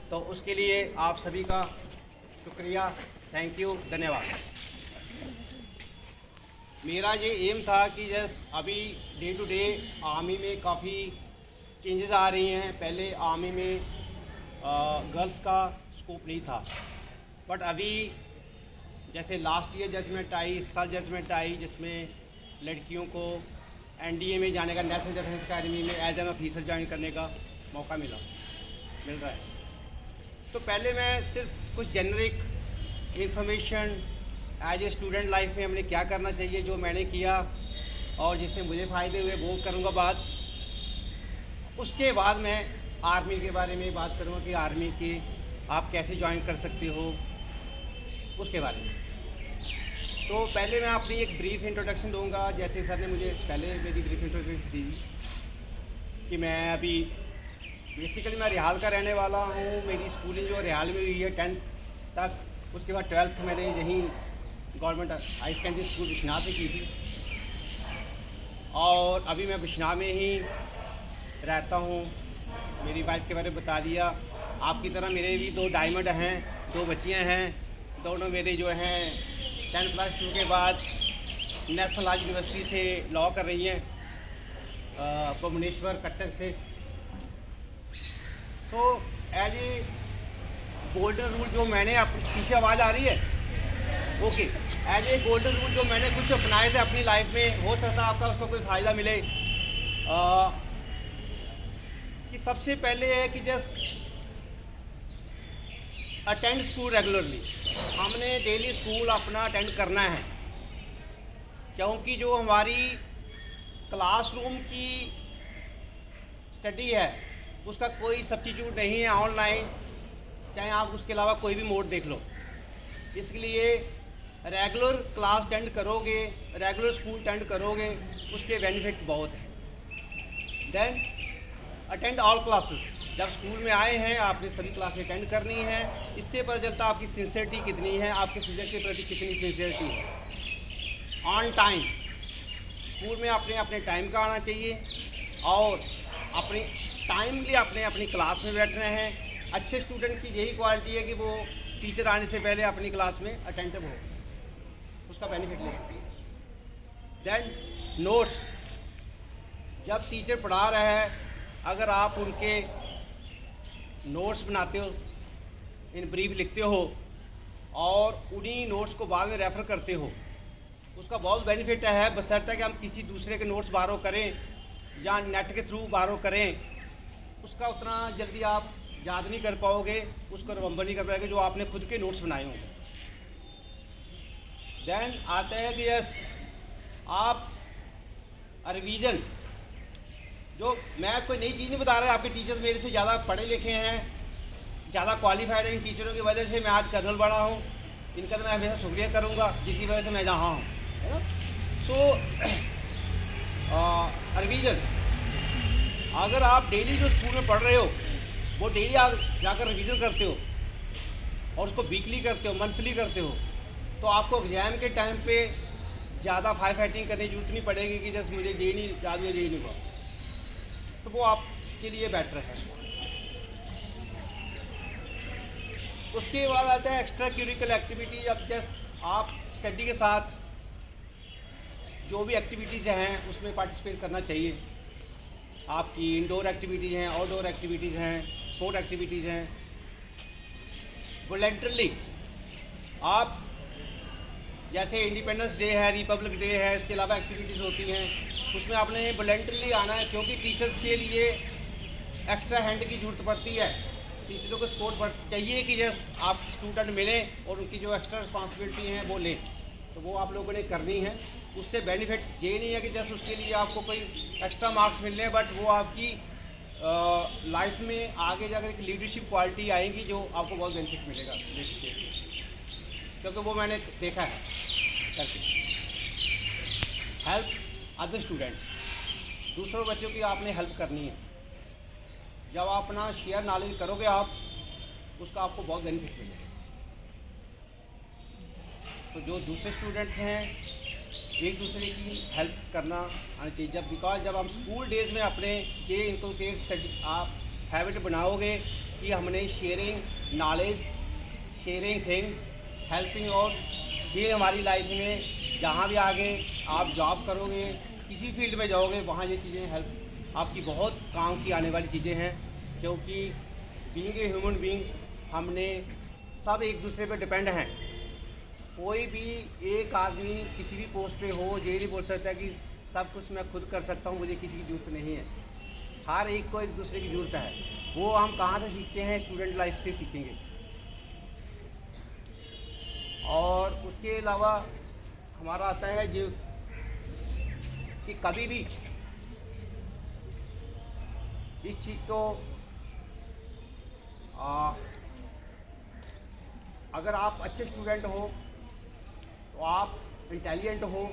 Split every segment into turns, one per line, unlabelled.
तो उसके लिए आप सभी का शुक्रिया, थैंक यू, धन्यवाद। मेरा ये एम था कि जैसे अभी डे टू डे आर्मी में काफ़ी चेंजेस आ रही हैं। पहले आर्मी में गर्ल्स का स्कोप नहीं था, बट अभी जैसे लास्ट ईयर जजमेंट आई, इस साल जजमेंट आई, जिसमें लड़कियों को एनडीए में जाने का, नेशनल डिफेंस अकेडमी में एज एन ऑफिसर ज्वाइन करने का मौका मिल रहा है। तो पहले मैं सिर्फ कुछ generic information as a student life में हमने क्या करना चाहिए, जो मैंने किया और जिससे मुझे फ़ायदे हुए, वो करूँगा बात। उसके बाद मैं आर्मी के बारे में बात करूँगा कि आर्मी की आप कैसे ज्वाइन कर सकते हो, उसके बारे में। तो पहले मैं अपनी एक ब्रीफ इंट्रोडक्शन दूंगा, जैसे सर ने मुझे पहले मेरी ब्रीफ इंट्रोडक्शन दी कि मैं अभी बेसिकली मैं रिहाल का रहने वाला हूँ। मेरी स्कूलिंग जो रिहाल में हुई है 10th तक, उसके बाद 12th मैंने यहीं government high secondary school Bishnah से की थी, और अभी मैं बिश्नाह में ही रहता हूँ। मेरी वाइफ के बारे में बता दिया। आपकी तरह मेरे भी 2 डायमंड हैं, 2 बच्चियाँ हैं। दोनों मेरे जो हैं 10+2 के बाद नेशनल लॉ यूनिवर्सिटी से लॉ कर रही हैं, भुवनेश्वर कटक से। So as a golden rule जो मैंने पीछे आवाज़ आ रही है, okay, as a golden rule जो मैंने कुछ अपनाए थे अपनी लाइफ में, हो सकता है आपका उसको कोई फ़ायदा मिले। कि सबसे पहले है कि जस्ट अटेंड स्कूल रेगुलरली। हमने डेली स्कूल अपना अटेंड करना है, क्योंकि जो हमारी क्लासरूम की स्टडी है उसका कोई सब्स्टिट्यूट नहीं है ऑनलाइन, चाहे आप उसके अलावा कोई भी मोड देख लो। इसलिए रेगुलर क्लास अटेंड करोगे, रेगुलर स्कूल अटेंड करोगे, उसके बेनिफिट बहुत हैं। Then attend all classes. जब स्कूल में आए हैं आपने सभी क्लासेस अटेंड करनी है। इससे पता चलता है आपकी सिंसियरिटी कितनी है, आपके सब्जेक्ट के प्रति कितनी सिंसियरिटी है। ऑन टाइम स्कूल में आपने अपने टाइम का आना चाहिए, और अपनी टाइमली आपने अपनी क्लास में बैठना है। अच्छे स्टूडेंट की यही क्वालिटी है कि वो टीचर आने से पहले अपनी क्लास में अटेंटिव हो, उसका बेनिफिट ले सकते हैं। देन नोट्स, जब टीचर पढ़ा रहा है, अगर आप उनके नोट्स बनाते हो, इन ब्रीफ लिखते हो और उन्हीं नोट्स को बाद में रेफ़र करते हो, उसका बहुत बेनिफिट है। बशर्ते कि हम किसी दूसरे के नोट्स बारो करें या नेट के थ्रू बारो करें, उसका उतना जल्दी आप याद नहीं कर पाओगे, उसको रिमेंबर नहीं कर पाओगे जो आपने खुद के नोट्स बनाए होंगे। देन आता है कि यस आप रिवीजन, जो मैं कोई नई चीज़ नहीं बता रहा, आपके टीचर्स मेरे से ज़्यादा पढ़े लिखे हैं, ज़्यादा क्वालिफाइड हैं। इन टीचरों की वजह से मैं आज कर्नल बना हूँ, इनका तो मैं हमेशा शुक्रिया करूँगा जिसकी वजह से मैं जहाँ हूँ, है ना। सो रिवीजन, अगर आप डेली जो स्कूल में पढ़ रहे हो वो डेली आप जाकर रिवीजन करते हो और उसको वीकली करते हो, मंथली करते हो, तो आपको एग्ज़ाम के टाइम पे ज़्यादा फाइटिंग करने की जरूरत नहीं पड़ेगी कि जैसे मुझे ये नहीं याद हुआ, ये नहीं हुआ, तो वो आपके लिए बेटर है। उसके बाद आता है एक्स्ट्रा करिकुलर एक्टिविटी। अब जस्ट आप स्टडी के साथ जो भी एक्टिविटीज़ हैं उसमें पार्टिसिपेट करना चाहिए। आपकी इंडोर एक्टिविटीज़ हैं, आउटडोर एक्टिविटीज़ हैं, स्पोर्ट एक्टिविटीज़ हैं। वॉलंटरली आप, जैसे इंडिपेंडेंस डे है, रिपब्लिक डे है, इसके अलावा एक्टिविटीज़ होती हैं, उसमें आपने वॉलंटरली आना है, क्योंकि टीचर्स के लिए एक्स्ट्रा हैंड की ज़रूरत पड़ती है। टीचरों को सपोर्ट चाहिए कि जैसे आप स्टूडेंट मिलें और उनकी जो एक्स्ट्रा रिस्पॉन्सिबिलिटी हैं वो लें, तो वो आप लोगों ने करनी है। उससे बेनिफिट ये नहीं है कि जैसे उसके लिए आपको कोई एक्स्ट्रा मार्क्स मिल रहे हैं, बट वो आपकी लाइफ में आगे जाकर एक लीडरशिप क्वालिटी आएगी जो आपको बहुत बेनिफिट मिलेगा लीडरशिप, क्योंकि वो मैंने देखा है करके। हेल्प अदर स्टूडेंट्स, दूसरों बच्चों की आपने हेल्प करनी है। जब आप अपना शेयर नॉलेज करोगे आप, उसका आपको बहुत बेनिफिट मिलेगा। तो जो दूसरे स्टूडेंट्स हैं एक दूसरे की हेल्प करना आना चाहिए। जब हम स्कूल डेज़ में अपने ये इनकलकेट स्टडी आप हैबिट बनाओगे कि हमने sharing knowledge, sharing thing, helping out, ये हमारी लाइफ में जहाँ भी आगे आप जॉब करोगे, किसी फील्ड में जाओगे, वहाँ ये चीज़ें हेल्प आपकी बहुत काम की आने वाली चीज़ें हैं। क्योंकि बीइंग ए ह्यूमन बीइंग हमने सब एक दूसरे पर डिपेंड हैं। कोई भी एक आदमी किसी भी पोस्ट पे हो, ये नहीं बोल सकता कि सब कुछ मैं खुद कर सकता हूँ, मुझे किसी की ज़रूरत नहीं है। हर एक को एक दूसरे की ज़रूरत है। वो हम कहाँ से सीखते हैं? स्टूडेंट लाइफ से सीखेंगे। और उसके अलावा हमारा आता है जो कि कभी भी इस चीज़ को अगर आप अच्छे स्टूडेंट हो तो आप इंटेलिजेंट हो,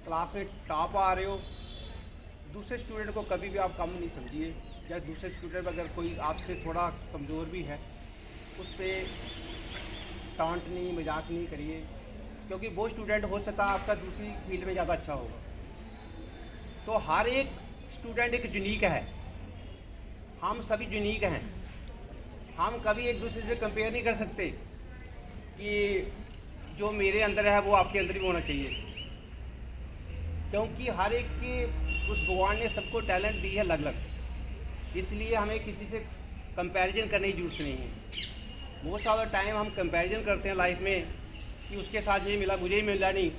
क्लास में टॉप आ रहे हो, दूसरे स्टूडेंट को कभी भी आप कम नहीं समझिए। या दूसरे स्टूडेंट अगर कोई आपसे थोड़ा कमज़ोर भी है, उस पर टांट नहीं, मजाक नहीं करिए, क्योंकि वो स्टूडेंट हो सकता है आपका दूसरी फील्ड में ज़्यादा अच्छा होगा। तो हर एक स्टूडेंट एक यूनिक है, हम सभी यूनिक हैं। हम कभी एक दूसरे से कंपेयर नहीं कर सकते कि जो मेरे अंदर है वो आपके अंदर भी होना चाहिए, क्योंकि हर एक के उस भगवान ने सबको टैलेंट दी है अलग अलग। इसलिए हमें किसी से कंपैरिजन करने की जरूरत नहीं है। मोस्ट ऑफ द टाइम हम कंपैरिजन करते हैं लाइफ में कि उसके साथ ये मिला, मुझे ही मिला नहीं।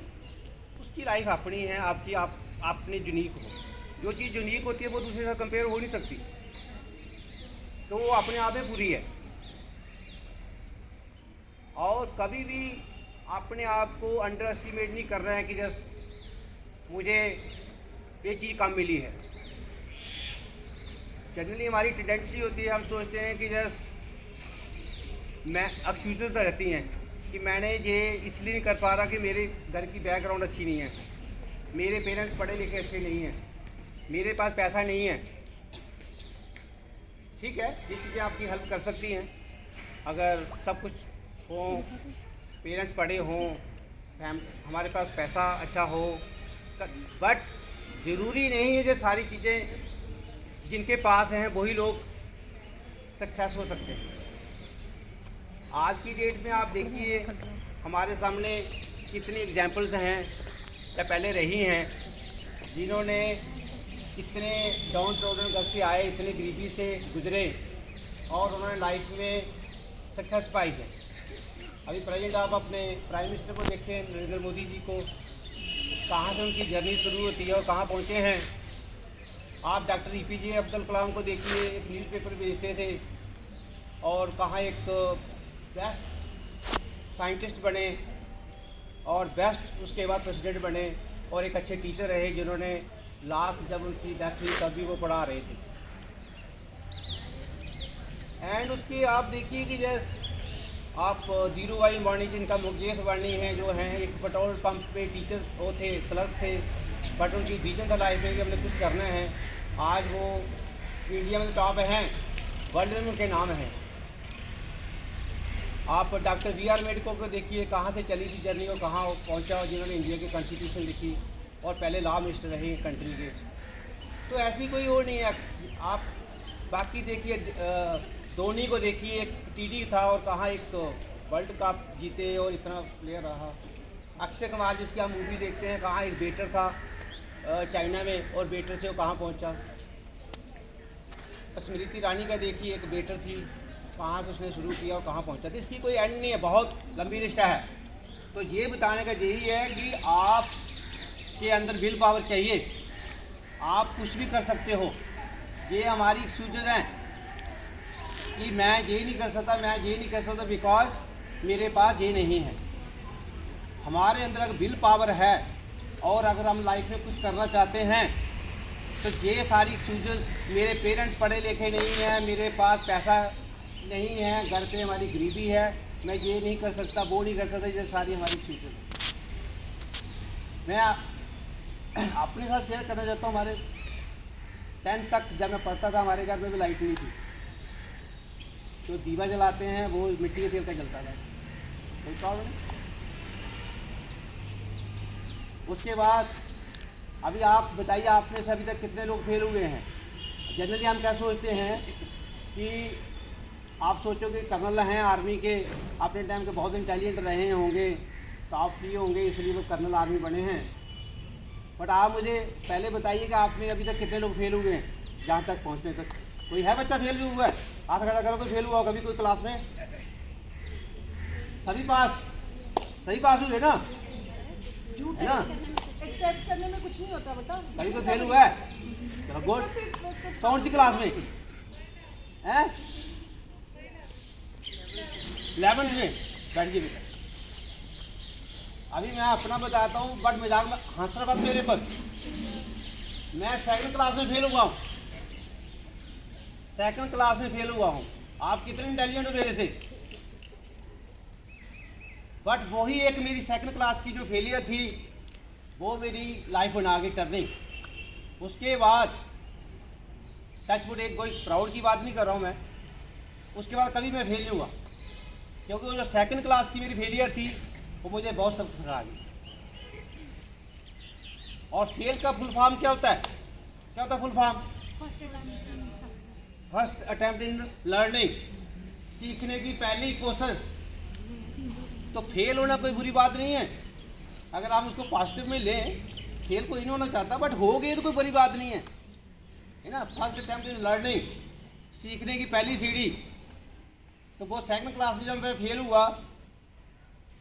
उसकी लाइफ अपनी है, आपकी आप अपने यूनिक हो। जो चीज़ यूनिक होती है वो दूसरे से कंपेयर हो नहीं सकती, तो वो अपने आप में पूरी है। और कभी भी अपने आप को अंडर एस्टिमेट नहीं करना है कि जस्ट मुझे ये चीज़ कम मिली है। जनरली हमारी टेंडेंसी होती है, हम सोचते हैं कि जस्ट मैं एक्सक्यूजेस रहती हैं कि मैंने ये इसलिए नहीं कर पा रहा कि मेरे घर की बैकग्राउंड अच्छी नहीं है, मेरे पेरेंट्स पढ़े लिखे अच्छे नहीं हैं, मेरे पास पैसा नहीं है। ठीक है, ये चीज़ें आपकी हेल्प कर सकती हैं अगर सब कुछ हो, पेरेंट्स पढ़े हों, हमारे पास पैसा अच्छा हो। बट ज़रूरी नहीं है जो सारी चीज़ें जिनके पास हैं वही लोग सक्सेस हो सकते हैं। आज की डेट में आप देखिए हमारे सामने कितनी एग्जांपल्स हैं या पहले रही हैं, जिन्होंने कितने डाउन टाउन घर से आए, इतने गरीबी से गुजरे और उन्होंने लाइफ में सक्सेस पाई है। अभी प्रेजेंट आप अपने प्राइम मिनिस्टर को देखें, नरेंद्र मोदी जी को, कहाँ से उनकी जर्नी शुरू होती है और कहाँ पहुँचे हैं। आप डॉक्टर APJ अब्दुल कलाम को देखिए, एक न्यूज़पेपर बेचते थे और कहाँ एक बेस्ट साइंटिस्ट बने और बेस्ट उसके बाद प्रेसिडेंट बने और एक अच्छे टीचर रहे, जिन्होंने लास्ट जब उनकी डेथ हुई तभी वो पढ़ा रहे थे। एंड उसके आप देखिए कि जैसे आप धीरूभाई अंबानी, जिनका मुकेश अंबानी है, जो हैं एक पेट्रोल पंप पे टीचर वो थे, क्लर्क थे, बट उनकी विजन था लाइफ में कि हमने कुछ करना है। आज वो इंडिया में टॉप हैं, वर्ल्ड में उनके नाम हैं। आप डॉक्टर BR अम्बेडकर को देखिए, कहाँ से चली थी जर्नी और कहाँ पहुँचा, जिन्होंने इंडिया की कॉन्स्टिट्यूशन लिखी और पहले लॉ मिनिस्टर रहे कंट्री के। तो ऐसी कोई और नहीं है। आप बाकी देखिए, धोनी को देखिए, एक TD था और कहाँ एक वर्ल्ड कप जीते और इतना प्लेयर रहा। अक्षय कुमार जिसकी हम मूवी देखते हैं, कहाँ एक बेटर था चाइना में और बेटर से वो कहाँ पहुँचा। स्मृति ईरानी का देखिए, एक बेटर थी, कहाँ से उसने शुरू किया और कहाँ पहुँचा। तो इसकी कोई एंड नहीं है, बहुत लंबी लिस्ट है। तो ये बताने का यही है कि आप के अंदर विल पावर चाहिए, आप कुछ भी कर सकते हो। ये हमारी एक्सक्यूजेज हैं कि मैं ये नहीं कर सकता, मैं ये नहीं कर सकता बिकॉज मेरे पास ये नहीं है। हमारे अंदर अगर विल पावर है और अगर हम लाइफ में कुछ करना चाहते हैं तो ये सारी एक्सक्यूजेज, मेरे पेरेंट्स पढ़े लिखे नहीं हैं, मेरे पास पैसा नहीं है, घर पे हमारी गरीबी है, मैं ये नहीं कर सकता, वो नहीं कर सकता, ये सारी हमारी एक्सक्यूजेज। मैं अपने साथ शेयर करना चाहता हूँ। हमारे 10th तक जब मैं पढ़ता था, हमारे घर में भी लाइट नहीं थी। जो दीवा जलाते हैं वो मिट्टी के तेल का जलता था, कोई प्रॉब्लम नहीं। उसके बाद अभी आप बताइए, आप में से अभी तक कितने लोग फेल हुए हैं। जनरली हम क्या सोचते हैं कि आप सोचोगे कर्नल हैं आर्मी के, अपने टाइम के बहुत इंटेलिजेंट रहे होंगे, टॉप किए होंगे, इसलिए वो कर्नल आर्मी बने हैं। बट आप मुझे पहले बताइए कि आप में अभी तक कितने लोग फेल हुए हैं जहाँ तक पहुँचने तक? कोई है बच्चा फेल भी हुआ है? हाथ खड़ा करो, कोई फेल हुआ हो कभी कोई क्लास में? सभी पास? सही पास हुए ना? है ना?
एक्सेप्ट करने में कुछ नहीं होता बेटा।
कभी कोई फेल हुआ है? चलो गुड। कौन सी क्लास में है? 11th में? बैठ गए बेटा। अभी मैं अपना बताता हूँ, बट मजाक में हंसना बात मेरे पर। मैं 2nd क्लास में फेल हुआ हूँ, 2nd क्लास में फेल हुआ हूँ। आप कितने इंटेलिजेंट हो मेरे से? बट वही एक मेरी 2nd क्लास की जो फेलियर थी, वो मेरी लाइफ बना के टर्निंग। उसके बाद टचवुड, एक कोई प्राउड की बात नहीं कर रहा हूँ मैं, उसके बाद कभी मैं फेल नहीं हुआ, क्योंकि वो जो 2nd क्लास की मेरी फेलियर थी वो मुझे बहुत सबक सिखा गई। और फेल का फुल फॉर्म क्या होता है? क्या होता है full form? First attempt in learning, सीखने की पहली कोशिश। तो फेल होना कोई बुरी बात नहीं है, अगर आप उसको पॉजिटिव में लें। फेल कोई नहीं होना चाहता, बट हो गई तो कोई बुरी बात नहीं है ना। फर्स्ट अटेम्प्ट इन लर्निंग, सीखने की पहली सीढ़ी। तो वो 2nd क्लास में जब मैं फेल हुआ,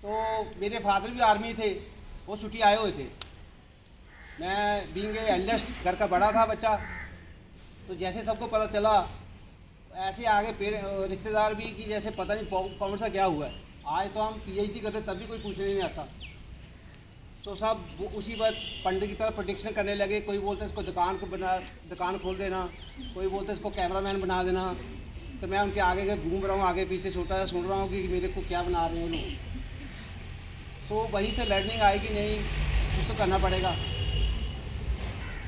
तो मेरे फादर भी आर्मी थे, वो छुट्टी आए हुए थे। मैं बीइंग एल्डेस्ट, घर का बड़ा था बच्चा, तो जैसे सबको पता चला, ऐसे आगे रिश्तेदार भी कि जैसे पता नहीं कौन सा क्या हुआ है। आज तो हम PhD करते तब भी कोई पूछने नहीं आता। तो सब उसी बात पंडित की तरह प्रोडिक्शन करने लगे। कोई बोलते इसको दुकान खोल देना, कोई बोलते इसको कैमरामैन बना देना। तो मैं उनके आगे के घूम रहा हूँ, आगे पीछे छोटा सुन रहा हूँ कि मेरे को क्या बना रहे हैं लोग। सो वहीं से लर्निंग आई कि नहीं, कुछ तो करना पड़ेगा।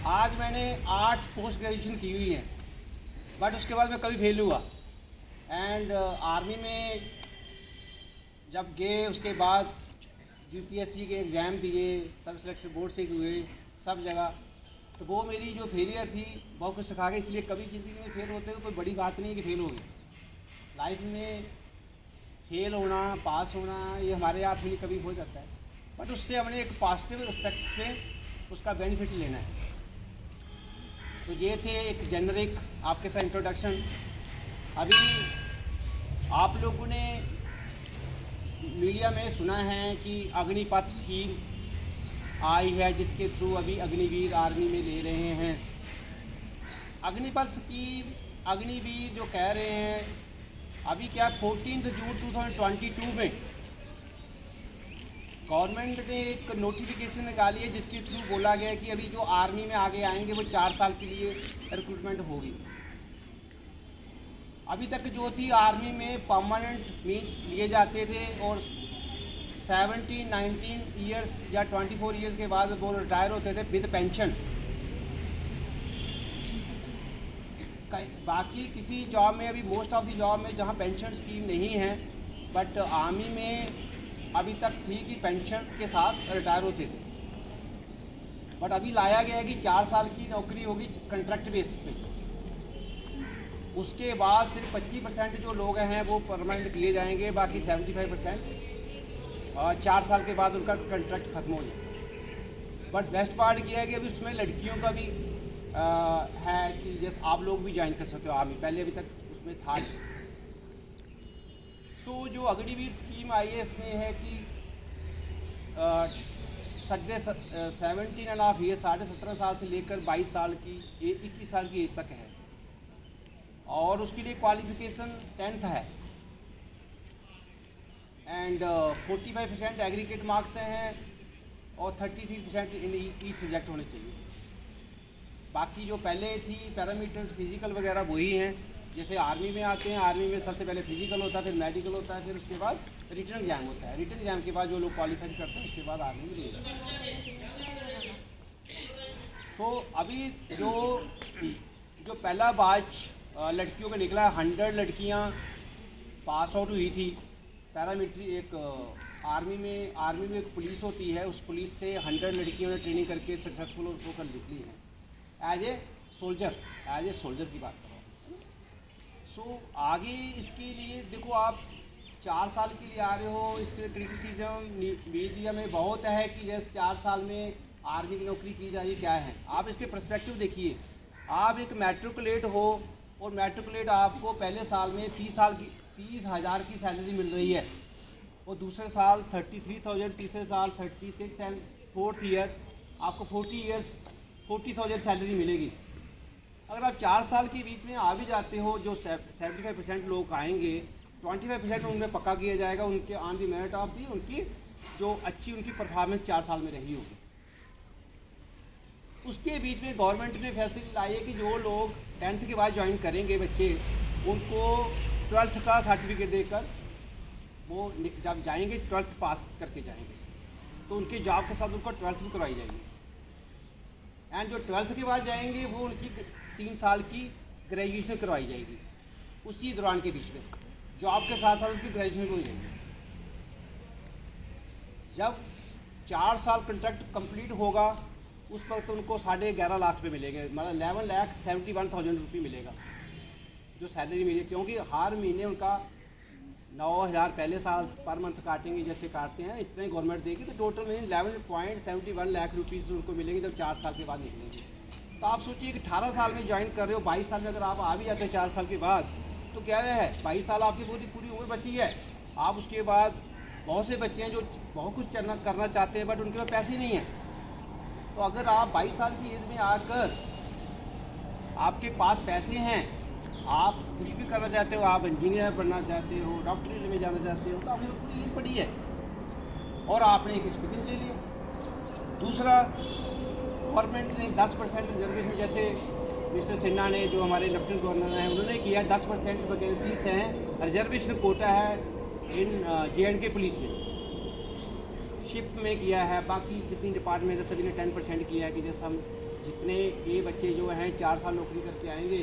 आज मैंने 8 पोस्ट ग्रेजुएशन की हुई है, बट उसके बाद मैं कभी फेल हुआ। एंड आर्मी में जब गए, उसके बाद UPSC के एग्ज़ाम दिए, सब सिलेक्शन बोर्ड से हुए सब जगह। तो वो मेरी जो फेलियर थी बहुत कुछ सिखा गई। इसलिए कभी ज़िंदगी में फेल होते तो कोई बड़ी बात नहीं है कि फेल हो गए। लाइफ में फेल होना, पास होना, ये हमारे हाथ में नहीं, कभी हो जाता है। बट उससे हमने एक पॉजिटिव एस्पेक्ट से उसका बेनिफिट लेना है। तो ये थे एक जेनरिक आपके साथ इंट्रोडक्शन। अभी आप लोगों ने मीडिया में सुना है कि अग्निपथ स्कीम आई है, जिसके थ्रू अभी अग्निवीर आर्मी में ले रहे हैं। अग्निपथ स्कीम, अग्निवीर जो कह रहे हैं, अभी क्या 14 जून 2022 में गवर्नमेंट ने एक नोटिफिकेशन निकाली है, जिसके थ्रू बोला गया है कि अभी जो आर्मी में आगे आएंगे वो 4 साल के लिए रिक्रूटमेंट होगी। अभी तक जो थी आर्मी में परमानेंट मीन्स लिए जाते थे, और 17, 19 ईयर्स या 24 ईयर्स के बाद वो रिटायर होते थे विद पेंशन। बाकी किसी जॉब में, अभी मोस्ट ऑफ द जॉब में जहाँ पेंशन स्कीम नहीं है, बट आर्मी में अभी तक थी कि पेंशन के साथ रिटायर होते थे। बट अभी लाया गया है कि 4 साल की नौकरी होगी कॉन्ट्रैक्ट बेस पे। उसके बाद सिर्फ 25% जो लोग हैं वो परमानेंट किए जाएंगे, बाकी 75% और 4 साल के बाद उनका कॉन्ट्रैक्ट ख़त्म हो जाए। बट बेस्ट पार्ट ये है कि अभी उसमें लड़कियों का भी है कि जैसे आप लोग भी ज्वाइन कर सकते हो आर्मी, पहले अभी तक उसमें था। सो जो अग्निवीर स्कीम आई है, इसमें है कि 17.5 ईयर, 17.5 साल से लेकर 22 साल की 21 साल की एज तक है, और उसके लिए क्वालिफिकेशन 10th है। एंड 45% एग्रीगेट मार्क्स हैं, और 33% इन ई सब्जेक्ट होने चाहिए। बाकी जो पहले थी पैरामीटर्स फिजिकल वगैरह वही हैं जैसे आर्मी में आते हैं। आर्मी में सबसे पहले फिजिकल होता है, फिर मेडिकल होता है, फिर उसके बाद रिटन एग्जाम होता है। रिटन एग्जाम के बाद जो लोग क्वालिफाई करते हैं उसके बाद आर्मी में ले जाते हैं। तो अभी जो पहला बैच लड़कियों का निकला, 100 लड़कियां पास आउट हुई थी पैरामिलिट्री। एक आर्मी में एक पुलिस होती है, उस पुलिस से 100 लड़कियों ने ट्रेनिंग करके सक्सेसफुल होकर निकली हैं एज ए सोल्जर की बात कर रहा हूँ। सो आगे इसके लिए देखो, आप 4 साल के लिए आ रहे हो, इससे क्रिटिसिज्म मीडिया में बहुत है कि जैसे 4 साल में आर्मी की नौकरी की जाए, क्या है। आप इसके पर्सपेक्टिव देखिए, आप एक मैट्रिकुलेट हो और मैट्रिकुलेट आपको पहले साल में 30,000 की सैलरी मिल रही है, और दूसरे साल 33,000, तीसरे साल 36, एंड फोर्थ ईयर आपको 40,000 सैलरी मिलेगी। अगर आप 4 साल के बीच में आ भी जाते हो, जो 75% लोग आएंगे, 25% उनमें पक्का किया जाएगा उनके on the merit of the उनकी जो अच्छी उनकी परफॉर्मेंस 4 साल में रही होगी। उसके बीच में गवर्नमेंट ने फैसिलिटी लाई है कि जो लोग 10th के बाद ज्वाइन करेंगे बच्चे, उनको 12th का सर्टिफिकेट देकर वो जब जाएंगे 12th पास करके जाएंगे, तो उनके जॉब के साथ उनको 12th भी करवाई जाएगी। एंड जो 12th के बाद जाएंगे वो उनकी 3 साल की ग्रेजुएशन करवाई जाएगी। उसी दौरान के बीच में जॉब के साथ साथ उनकी ग्रेजुएशन भी हो जाएगी। जब 4 साल कॉन्ट्रैक्ट कंप्लीट होगा, उस वक्त उनको 11.5 लाख रुपये मिलेंगे, मतलब 11,71,000 रुपये मिलेगा जो सैलरी मिलेगी, क्योंकि हर महीने उनका 9,000 पहले साल पर मंथ काटेंगे, जैसे काटते हैं इतना ही गवर्नमेंट देगी, तो टोटल में 11.71 लाख रुपीज़ उनको मिलेंगे जब 4 साल के बाद निकलेंगे। तो आप सोचिए कि 18 साल में ज्वाइन कर रहे हो, 22 साल में अगर आप आ भी जाते हो 4 साल के बाद, तो क्या है 22 साल आपकी पूरी उम्र बची है। आप उसके बाद बहुत से बच्चे हैं जो बहुत कुछ करना चाहते हैं, बट उनके पास पैसे नहीं हैं। तो अगर आप 22 साल की एज में आकर आपके पास पैसे हैं, आप कुछ भी करना चाहते हो, आप इंजीनियर बनना चाहते हो, डॉक्टरी में जाना चाहते हो, तो आपकी पूरी एज पड़ी है और आपने एक एक्सपीरियंस ले लिया। दूसरा, गवर्नमेंट ने 10% रिजर्वेशन, जैसे मिस्टर सिन्हा ने, जो हमारे लेफ्टिनेंट गवर्नर हैं, उन्होंने किया 10% वैकेंसीज हैं, रिजर्वेशन कोटा है इन J&K पुलिस में, शिप में किया है। बाकी जितनी डिपार्टमेंट है सभी ने 10% किया है कि जैसे हम जितने ये बच्चे जो हैं 4 साल नौकरी करके आएंगे,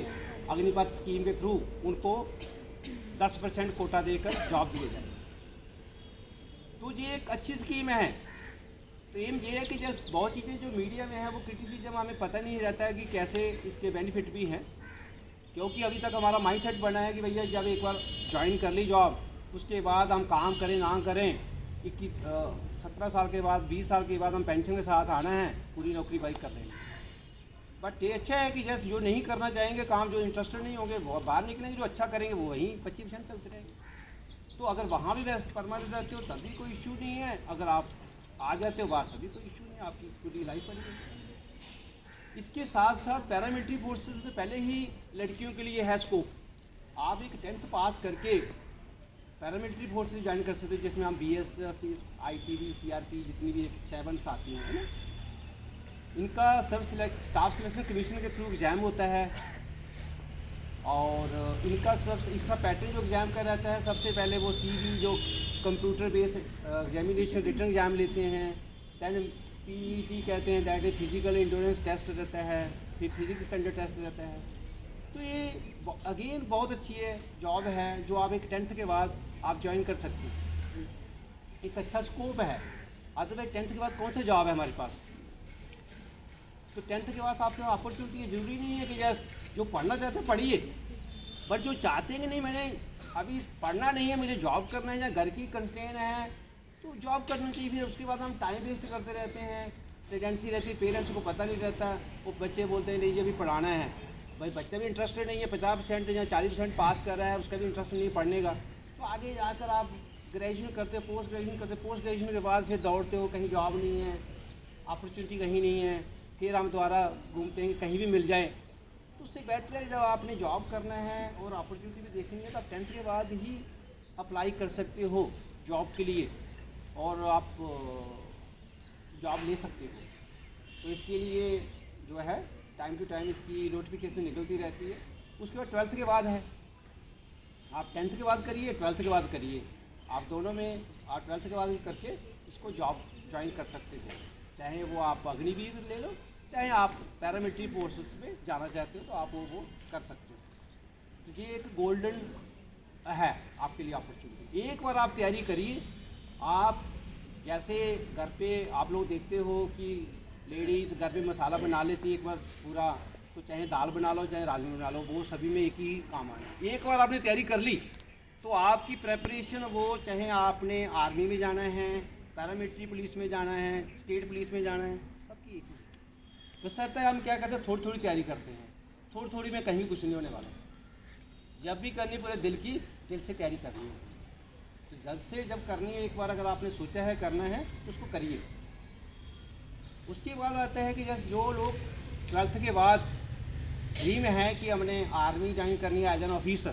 अग्निपथ स्कीम के थ्रू उनको 10% कोटा देकर जॉब दिए जाए। तो ये एक अच्छी स्कीम है। तो एम ये है कि जैसे बहुत चीज़ें जो मीडिया में है वो क्रिटिसिज्म हमें पता नहीं रहता है कि कैसे इसके बेनिफिट भी हैं, क्योंकि अभी तक हमारा माइंडसेट बना है कि भैया जब एक बार ज्वाइन कर ली जॉब, उसके बाद हम काम करें ना करें, 17 साल के बाद 20 साल के बाद हम पेंशन के साथ आना है, पूरी नौकरी बाइक कर लेंगे। बट ये अच्छा है कि जैसे जो नहीं करना चाहेंगे काम, जो इंटरेस्टेड नहीं होंगे वो बाहर निकलेंगे, जो अच्छा करेंगे वो वहीं 25% चलते रहेंगे। तो अगर वहाँ भी व्यस्त परमानेंट रहते हो तभी कोई इश्यू नहीं है, अगर आप आ जाते हो बाहर तभी कोई इश्यू नहीं है, आपकी पूरी लाइफ पड़ी है। इसके साथ साथ पैरामिलिट्री फोर्सेस में पहले ही लड़कियों के लिए है स्कोप। आप एक 10th पास करके पैरामिलिट्री फोर्सेस ज्वाइन कर सकते हैं, जिसमें हम BSF, ITB, CRP जितनी भी 7 आती हैं ना, इनका स्टाफ सिलेक्शन कमीशन के थ्रू एग्ज़ाम होता है। और इनका इसका पैटर्न जो एग्ज़ाम का रहता है, सबसे पहले वो CV जो computer based examination written exam लेते हैं, दैन PET कहते हैं, that is physical endurance test रहता है, फिर फिजिक्स स्टैंडर्ड टेस्ट रहता है। तो ये अगेन बहुत अच्छी है जॉब है, जो आप एक 10th के बाद आप ज्वाइन कर सकते हैं, एक अच्छा स्कोप है। अदरवाइज 10th के बाद कौन सा जॉब है हमारे पास, तो 10th के बाद आपके अपॉर्चुनिटी है। ज़रूरी नहीं है कि जैसे जो पढ़ना चाहते पढ़िए, बट जो चाहते हैं कि नहीं मैंने अभी पढ़ना नहीं है, मुझे जॉब करना है या घर की कंस्ट्रेंट है, तो जॉब करनी चाहिए। फिर उसके बाद हम टाइम वेस्ट करते रहते हैं, प्रेगनेंसी रहती है, पेरेंट्स को पता नहीं रहता, वो बच्चे बोलते हैं नहीं जी अभी पढ़ाना है। भाई बच्चा भी इंटरेस्टेड नहीं है, 50% या 40% पास कर रहा है, उसका भी इंटरेस्ट नहीं पढ़ने का, तो आगे जाकर आप ग्रेजुएशन करते हो, पोस्ट ग्रेजुएशन के बाद फिर दौड़ते हो, कहीं जॉब नहीं है, अपॉर्चुनिटी कहीं नहीं है, फिर हम दोबारा घूमते हैं कि कहीं भी मिल जाए। तो उससे बेटर है जब आपने जॉब करना है और अपॉर्चुनिटी भी देखनी है, तो आप 10th के बाद ही अप्लाई कर सकते हो जॉब के लिए और आप जॉब ले सकते हो। तो इसके लिए जो है टाइम टू टाइम इसकी नोटिफिकेशन निकलती रहती है। उसके बाद 12th के बाद है, आप 10th के बाद करिए, 12th के बाद करिए, आप दोनों में आप 12th के बाद करके इसको जॉब ज्वाइन कर सकते हो। चाहे वो आप अग्निवीर ले लो, चाहे आप पैरामिलिट्री फोर्सेस में जाना चाहते हो तो आप वो कर सकते हो। तो ये एक गोल्डन है आपके लिए अपॉर्चुनिटी। एक बार आप तैयारी करिए। आप जैसे घर पे आप लोग देखते हो कि लेडीज़ घर पे मसाला बना लेती है एक बार पूरा, तो चाहे दाल बना लो चाहे राजमा बना लो, वो सभी में एक ही काम आना। एक बार आपने तैयारी कर ली तो आपकी प्रेपरेशन, वो चाहे आपने आर्मी में जाना है, पैरामिलिट्री पुलिस में जाना है, स्टेट पुलिस में जाना है, सबकी एक ही। तो सर हम क्या करते हैं, थोड़ी थोड़ी तैयारी करते हैं, थोड़ी थोड़ी में कहीं कुछ नहीं होने वाला। जब भी करनी पूरे दिल से तैयारी करनी है। तो जब करनी है, एक बार अगर आपने सोचा है करना है तो उसको करिए। उसके बाद आता है कि जैसे जो लोग 12th के बाद ड्रीम है कि हमने आर्मी ज्वाइन करनी है as an officer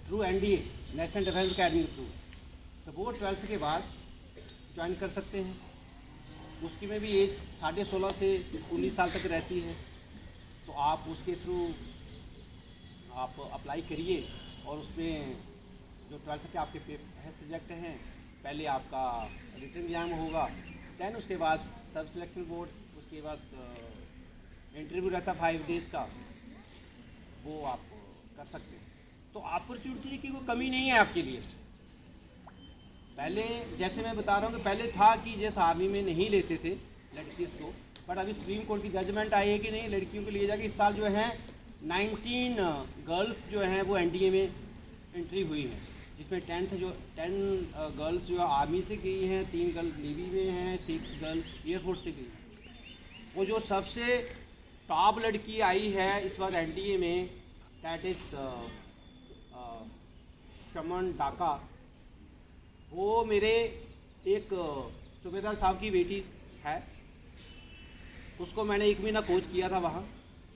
through NDA, national defence academy through, तो वो 12th के बाद ज्वाइन कर सकते हैं। उसकी में भी एज 16.5 से 19 साल तक रहती है। तो आप उसके थ्रू आप अप्लाई करिए और उसमें जो 12th के आपके सब्जेक्ट हैं, पहले आपका रिटन एग्जाम होगा, दैन उसके बाद सब सिलेक्शन बोर्ड, उसके बाद इंटरव्यू रहता 5 डेज़ का, वो आप कर सकते हैं। तो अपॉर्चुनिटी की कोई कमी नहीं है आपके लिए। पहले जैसे मैं बता रहा हूँ कि पहले था कि जैसे आर्मी में नहीं लेते थे लड़की को, बट अभी सुप्रीम कोर्ट की जजमेंट आई है कि नहीं, लड़कियों को लिए जाके। इस साल जो है 19 गर्ल्स जो हैं वो NDA में एंट्री हुई हैं, जिसमें 10 गर्ल्स जो है आर्मी से गई हैं, 3 गर्ल्स नेवी में हैं, 6 गर्ल्स एयरफोर्स से गई हैं। वो जो सबसे टॉप लड़की आई है इस बार NDA में, दैट इज़ शमन डाका। वो मेरे एक सूबेदार साहब की बेटी है, उसको मैंने 1 महीना कोच किया था वहाँ।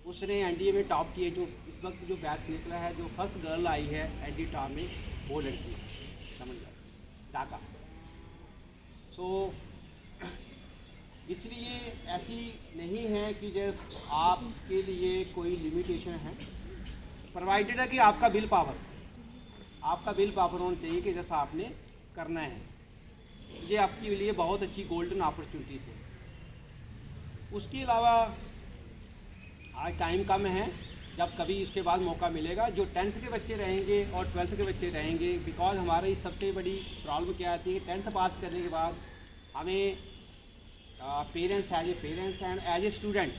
उसने NDA में टॉप किए। जो इस वक्त जो बैच निकला है, जो फर्स्ट गर्ल आई है NDA टॉप में, वो लड़की है समझ डाका। सो इसलिए ऐसी नहीं है कि जैसे आपके लिए कोई लिमिटेशन है, प्रोवाइडेड है कि आपका विल पावर होना चाहिए कि जैसा आपने करना है। ये आपके लिए बहुत अच्छी गोल्डन अपॉर्चुनिटीज है। उसके अलावा आज टाइम कम है, जब कभी इसके बाद मौका मिलेगा, जो 10th के बच्चे रहेंगे और 12th के बच्चे रहेंगे, बिकॉज हमारी सबसे बड़ी प्रॉब्लम क्या आती है कि 10th पास करने के बाद हमें parents and as a student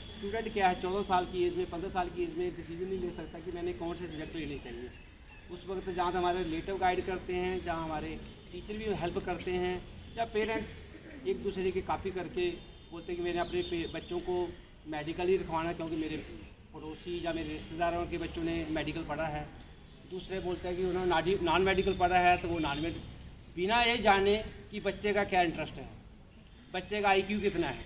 क्या है, 14 साल की एज में, 15 साल की एज में डिसीजन नहीं ले सकता कि मैंने कौन से सब्जेक्ट लेने चाहिए। उस वक्त जहाँ हमारे रिलेटिव गाइड करते हैं, जहाँ हमारे टीचर भी हेल्प करते हैं, या पेरेंट्स एक दूसरे की कॉपी करके बोलते हैं कि मैंने अपने बच्चों को मेडिकल ही रखवाना, क्योंकि मेरे पड़ोसी या मेरे रिश्तेदारों के बच्चों ने मेडिकल पढ़ा है। दूसरे बोलते हैं कि उन्होंने नॉन मेडिकल पढ़ा है, तो वो नॉन मेडिकल, बिना ये जाने कि बच्चे का क्या इंटरेस्ट है, बच्चे का IQ कितना है।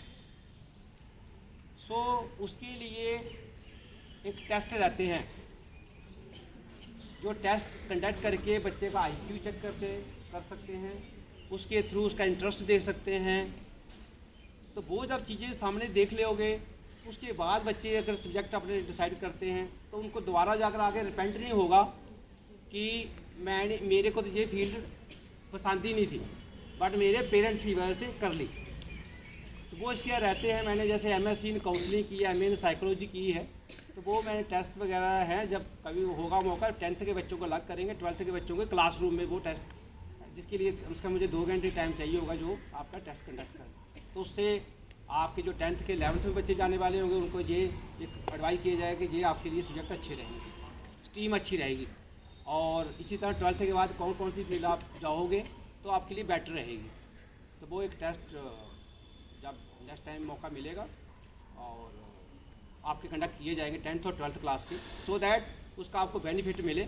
सो उसके लिए एक टेस्ट रहते हैं, जो टेस्ट कंडक्ट करके बच्चे का IQ चेक कर सकते हैं, उसके थ्रू उसका इंटरेस्ट देख सकते हैं। तो वो जब चीज़ें सामने देख लोगे, उसके बाद बच्चे अगर सब्जेक्ट अपने डिसाइड करते हैं, तो उनको दोबारा जाकर आगे रिपेंट नहीं होगा कि मेरे को तो ये फील्ड पसंद ही नहीं थी, बट मेरे पेरेंट्स की वजह से कर ली। तो वो इसके रहते हैं। मैंने जैसे MSc इन काउंसलिंग की है, MA इन साइकोलॉजी की है, तो वो मैंने टेस्ट वगैरह हैं, जब कभी होगा मौका 10th के बच्चों को अलग करेंगे, 12th के बच्चों को क्लासरूम में वो टेस्ट, जिसके लिए उसका मुझे 2 घंटे टाइम चाहिए होगा जो आपका टेस्ट कंडक्ट करें। तो उससे आपके जो 10th के 11th में बच्चे जाने वाले होंगे, उनको ये एक एडवाइस किया जाएगा कि ये आपके लिए सब्जेक्ट अच्छे रहेंगे, स्ट्रीम अच्छी रहेगी। और इसी तरह 12th के बाद कौन सी फील्ड आप जाओगे तो आपके लिए बेटर रहेगी। तो वो एक टेस्ट जब नेक्स्ट टाइम मौका मिलेगा और आपके कंडक्ट किए जाएंगे 10th और 12th क्लास के, सो दैट उसका आपको बेनिफिट मिले।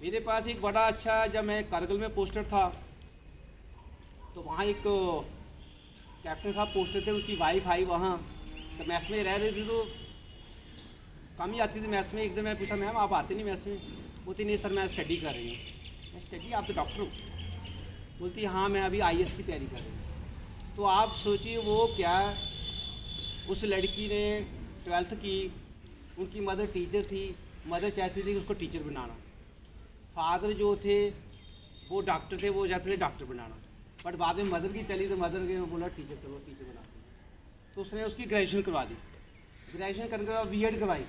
मेरे पास एक बड़ा अच्छा, जब मैं कारगिल में पोस्टर था, तो वहाँ एक कैप्टन साहब पोस्टर थे, उनकी वाइफ आई वहाँ, तो मैस में रह रही थी, तो कम ही आती थी मैस में। एक दिन मैं पूछा, मैम आप आते नहीं मैस में? बोलती नहीं सर, मैं स्टडी कर रही हूँ। मैं स्टडी, आप तो डॉक्टर हो? बोलती हाँ, मैं अभी IAS की तैयारी कर रही हूँ। तो आप सोचिए वो क्या, उस लड़की ने 12th की, उनकी मदर टीचर थी, मदर चाहती थी कि उसको टीचर बनाना, फादर जो थे वो डॉक्टर थे, वो चाहते थे डॉक्टर बनाना, बट बाद में मदर की चली तो मदर के बोला टीचर, चलो टीचर बनाते हैं। तो उसने उसकी ग्रेजुएशन करवा दी। ग्रेजुएशन करने के बाद B.Ed करवाई,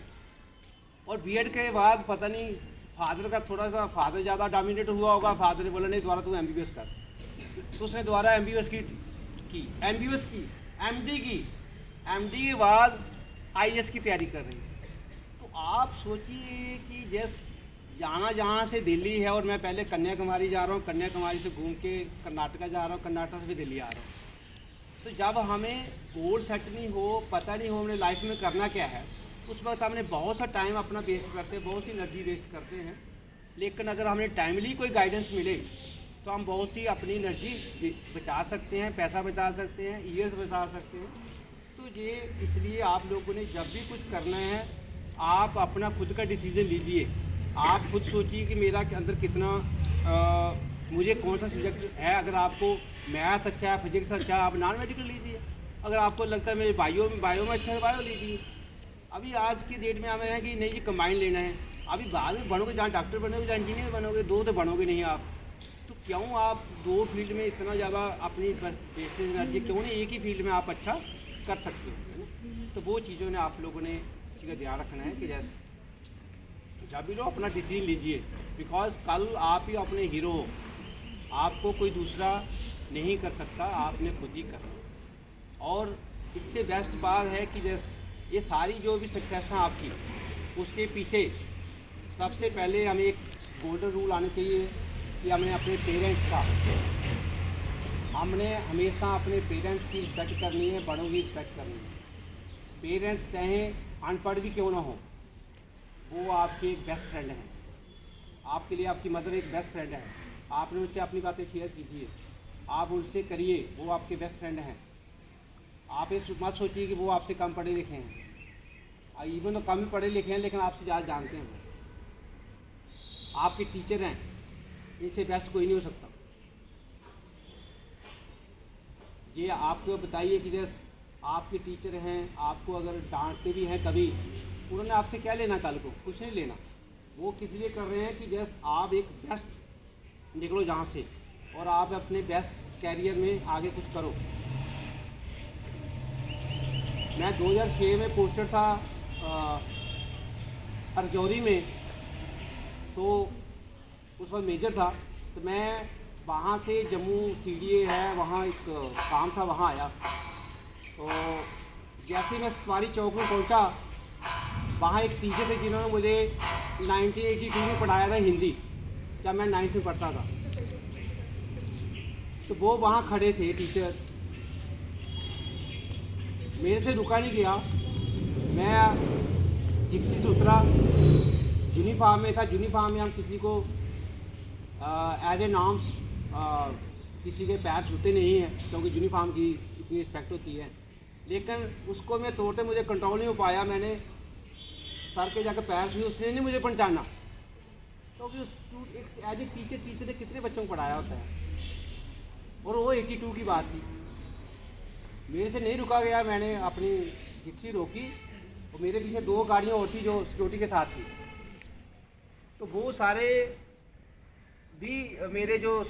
और B.Ed के बाद पता नहीं फादर का थोड़ा सा, फादर ज़्यादा डोमिनेट हुआ होगा, फादर ने बोला नहीं दोबारा तू MBBS कर। तो उसने दोबारा MBBS की MBBS की, MD की, MD के बाद IAS की तैयारी कर रही है। आप सोचिए कि जैसे जाना जहाँ से दिल्ली है और मैं पहले कन्याकुमारी जा रहा हूँ, कन्याकुमारी से घूम के कर्नाटका जा रहा हूँ, कर्नाटक से भी दिल्ली आ रहा हूँ। तो जब हमें गोल सेट नहीं हो, पता नहीं हो हमने लाइफ में करना क्या है, उस वक्त हमने बहुत सा टाइम अपना वेस्ट करते हैं, बहुत सी एनर्जी वेस्ट करते हैं। लेकिन अगर हमें टाइमली कोई गाइडेंस मिले तो हम बहुत सी अपनी एनर्जी बचा सकते हैं, पैसा बचा सकते हैं, ईयर्स बचा सकते हैं। तो ये इसलिए आप लोगों ने जब भी कुछ करना है, आप अपना खुद का डिसीज़न लीजिए। आप खुद सोचिए कि मेरा के अंदर कितना मुझे कौन सा सब्जेक्ट है। अगर आपको मैथ अच्छा है, फिजिक्स अच्छा है, आप नॉन मेडिकल लीजिए। अगर आपको लगता है मेरे बायो में अच्छा है, बायो लीजिए। अभी आज की डेट में हमें है कि नहीं, ये कंबाइन लेना है। अभी बाद में बनोगे, जहाँ डॉक्टर बनोगे, जहाँ इंजीनियर बनोगे, दो तो बनोगे नहीं आप। तो क्यों आप दो फील्ड में इतना ज़्यादा अपनी वेस्टेज एनर्जी, क्यों नहीं एक ही फील्ड में आप अच्छा कर सकते हो, है ना। तो वो चीज़ों ने आप लोगों ने इसी का ध्यान रखना है कि जैसे जब भी लो अपना डिसीजन लीजिए, बिकॉज कल आप ही अपने हीरो हो। आपको कोई दूसरा नहीं कर सकता, आपने खुद ही करना। और इससे बेस्ट बात है कि जैसे ये सारी जो भी सक्सेस हैं आपकी, उसके पीछे सबसे पहले हमें एक गोल्डन रूल आना चाहिए कि हमने अपने पेरेंट्स का, हमने हमेशा अपने पेरेंट्स की रिस्पेक्ट करनी है, बड़ों की रिस्पेक्ट करनी है। पेरेंट्स चाहे अनपढ़ भी क्यों ना हो, वो आपके एक बेस्ट फ्रेंड हैं। आपके लिए आपकी मदर एक बेस्ट फ्रेंड है। आपने उनसे अपनी बातें शेयर कीजिए, आप उनसे करिए, वो आपके बेस्ट फ्रेंड हैं। आप ये मत सोचिए कि वो आपसे कम पढ़े लिखे हैं। इवन तो कम ही पढ़े लिखे हैं, लेकिन आपसे ज़्यादा जानते हैं। आपके टीचर हैं, इनसे बेस्ट कोई नहीं हो सकता। ये आपको बताइए कि जैसे आपके टीचर हैं, आपको अगर डांटते भी हैं कभी, उन्होंने आपसे क्या लेना, कल को कुछ नहीं लेना। वो किस लिए कर रहे हैं कि जैसे आप एक बेस्ट निकलो जहाँ से, और आप अपने बेस्ट कैरियर में आगे कुछ करो। मैं 2006 में पोस्टेड था राजौरी में, तो उस वक्त मेजर था। तो मैं वहाँ से जम्मू CDA है, वहाँ एक काम था, वहाँ आया। तो जैसे मैं सवारी चौक में पहुँचा, वहाँ एक टीचर थे जिन्होंने मुझे 1982 में पढ़ाया था हिंदी, जब मैं 9th में पढ़ता था। तो वो वहाँ खड़े थे टीचर, मेरे से रुका नहीं गया। मैं जिप्सी से उतरा, यूनिफॉर्म में था। यूनिफॉर्म में हम किसी को एज ए नॉर्म्स किसी के पैर छूते नहीं हैं, क्योंकि यूनिफॉर्म की इतनी रिस्पेक्ट होती है। लेकिन उसको मैं तोड़ते मुझे कंट्रोल नहीं हो पाया, मैंने सर के जाकर पैर छुए, उसने नहीं मुझे पहचाना। क्योंकि उस एज ए टीचर ने कितने बच्चों को पढ़ाया होता है, और वो 82 की बात थी। मेरे से नहीं रुका गया, मैंने अपनी जिप्सी रोकी, और मेरे पीछे 2 गाड़ियाँ और थी जो सिक्योरिटी के साथ थी। तो वो सारे भी मेरे जो